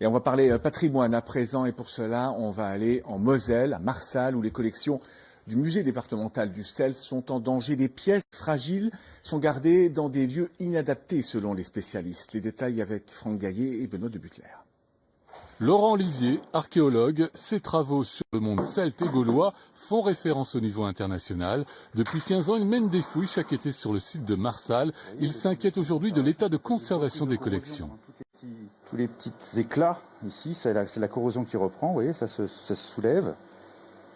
Et on va parler patrimoine à présent, et pour cela, on va aller en Moselle, à Marsal, où les collections du musée départemental du sel sont en danger. Des pièces fragiles sont gardées dans des lieux inadaptés, selon les spécialistes. Les détails avec Franck Gaillet et Benoît de Butler. Laurent Olivier, archéologue, ses travaux sur le monde celte et gaulois font référence au niveau international. Depuis 15 ans, il mène des fouilles chaque été sur le site de Marsal. Il s'inquiète aujourd'hui de l'état de conservation des collections. Tous les petits éclats ici, c'est la corrosion qui reprend, vous voyez, ça se soulève.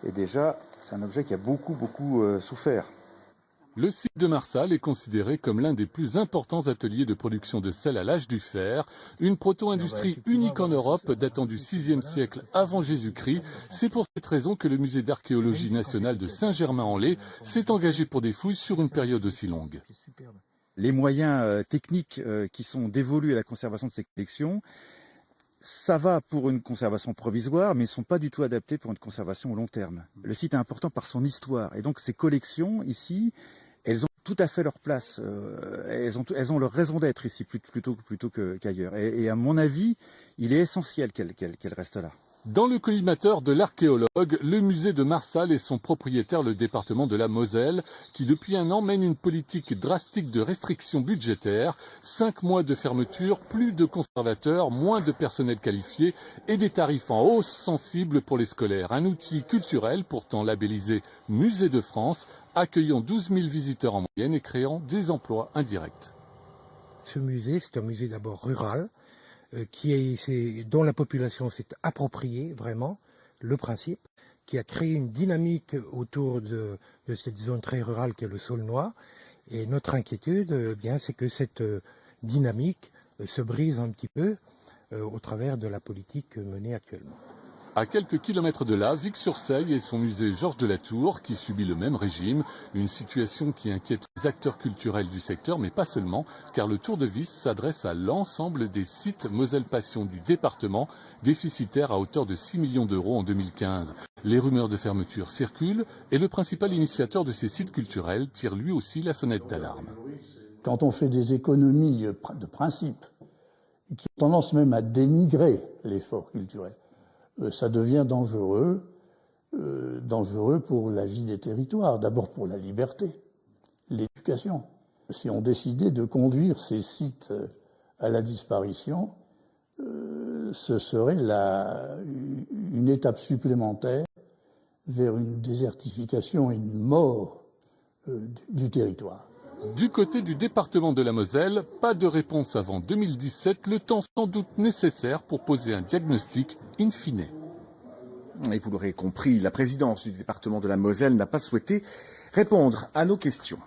Et déjà, c'est un objet qui a beaucoup souffert. Le site de Marsal est considéré comme l'un des plus importants ateliers de production de sel à l'âge du fer, une proto-industrie unique en Europe datant du VIe siècle avant Jésus-Christ. C'est pour cette raison que le musée d'archéologie nationale de Saint-Germain-en-Laye s'est engagé pour des fouilles sur une période aussi longue. Les moyens techniques qui sont dévolus à la conservation de ces collections, ça va pour une conservation provisoire, mais ils ne sont pas du tout adaptés pour une conservation au long terme. Le site est important par son histoire, et donc ces collections ici, elles ont tout à fait leur place, elles ont leur raison d'être ici plutôt qu'ailleurs. Et à mon avis, il est essentiel qu'elles restent là. Dans le collimateur de l'archéologue, le musée de Marsal et son propriétaire, le département de la Moselle, qui depuis un an mène une politique drastique de restrictions budgétaires, 5 mois de fermeture, plus de conservateurs, moins de personnel qualifié et des tarifs en hausse sensibles pour les scolaires. Un outil culturel pourtant labellisé Musée de France, accueillant 12 000 visiteurs en moyenne et créant des emplois indirects. Ce musée, c'est un musée d'abord rural, dont la population s'est appropriée vraiment le principe, qui a créé une dynamique autour de cette zone très rurale qu'est le Saulnois. Et notre inquiétude, c'est que cette dynamique se brise un petit peu au travers de la politique menée actuellement. À quelques kilomètres de là, Vic-sur-Seille et son musée Georges de la Tour, qui subit le même régime. Une situation qui inquiète les acteurs culturels du secteur, mais pas seulement, car le Tour de Vis s'adresse à l'ensemble des sites Moselle Passion du département, déficitaires à hauteur de 6 millions d'euros en 2015. Les rumeurs de fermeture circulent et le principal initiateur de ces sites culturels tire lui aussi la sonnette d'alarme. Quand on fait des économies de principe, qui ont tendance même à dénigrer l'effort culturel, ça devient dangereux pour la vie des territoires, d'abord pour la liberté, l'éducation. Si on décidait de conduire ces sites à la disparition, ce serait une étape supplémentaire vers une désertification et une mort du territoire. Du côté du département de la Moselle, pas de réponse avant 2017, le temps sans doute nécessaire pour poser un diagnostic in fine. Et vous l'aurez compris, la présidence du département de la Moselle n'a pas souhaité répondre à nos questions.